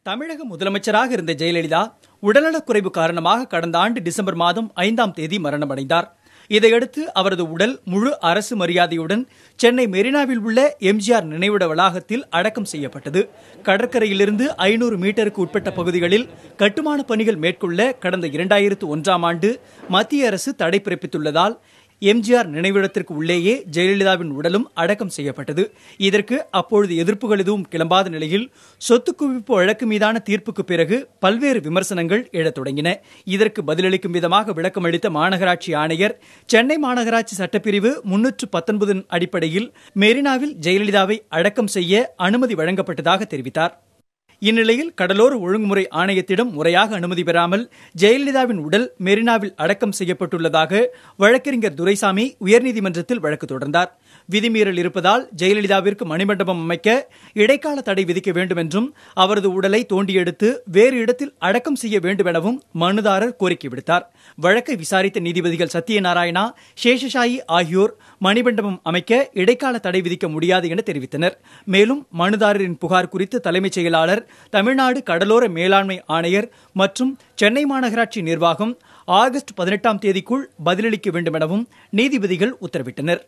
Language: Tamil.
தமிழக முதலமைச்சராக இருந்த ஜெயலலிதா உடல்நலக்குறைவு காரணமாக கடந்த ஆண்டு டிசம்பர் மாதம் 5ஆம் தேதி மரணமடைந்தார். இதையடுத்து அவரது உடல் முழு அரசு மரியாதையுடன் சென்னை மெரினாவில் உள்ள எம்ஜிஆர் நினைவிட வளாகத்தில் அடக்கம் செய்யப்பட்டது. கடற்கரையிலிருந்து 500 மீட்டருக்கு உட்பட்ட பகுதிகளில் கட்டுமான பணிகள் மேற்கொள்ள கடந்த 2001ஆம் ஆண்டு மத்திய அரசு தடை பிறப்பித்துள்ளதால் எம்ஜிஆர் நினைவிடத்திற்கு உள்ளேயே ஜெயலலிதாவின் உடலும் அடக்கம் செய்யப்பட்டது. இதற்கு அப்பொழுது எதிர்ப்புகள் எதுவும் கிளம்பாத நிலையில் சொத்து குவிப்பு வழக்கு மீதான தீர்ப்புக்கு பிறகு பல்வேறு விமர்சனங்கள் எழத் தொடங்கின. இதற்கு பதிலளிக்கும் விதமாக விளக்கம் அளித்த மாநகராட்சி ஆணையர், சென்னை மாநகராட்சி சட்டப்பிரிவு 319 அடிப்படையில் மெரினாவில் ஜெயலலிதாவை அடக்கம் செய்ய அனுமதி வழங்கப்பட்டதாக தெரிவித்தார். இந்நிலையில் கடலோர ஒழுங்குமுறை ஆணையத்திடம் முறையாக அனுமதி பெறாமல் ஜெயலலிதாவின் உடல் மெரினாவில் அடக்கம் செய்யப்பட்டுள்ளதாக வழக்கறிஞர் துரைசாமி உயர்நீதிமன்றத்தில் வழக்கு தொடர்ந்தார். விதிமீறல் இருப்பதால் ஜெயலலிதாவிற்கு மணிமண்டபம் அமைக்க இடைக்கால தடை விதிக்க வேண்டும் என்றும் அவரது உடலை தோண்டி எடுத்து வேறு இடத்தில் அடக்கம் செய்ய வேண்டும் எனவும் மனுதாரர் கோரிக்கை விடுத்தார். வழக்கை விசாரித்த நீதிபதிகள் சத்யநாராயணா, சேஷசாயி ஆகியோர் மணிமண்டபம் அமைக்க இடைக்கால தடை விதிக்க முடியாது என தெரிவித்தனர். மேலும் மனுதாரரின் புகார் குறித்து தலைமைச் செயலாளர், தமிழ்நாடு கடலோர மேலாண்மை ஆணையர் மற்றும் சென்னை மாநகராட்சி நிர்வாகம் ஆகஸ்ட் 18ஆம் தேதிக்குள் பதிலளிக்க வேண்டும் எனவும் நீதிபதிகள் உத்தரவிட்டனர்.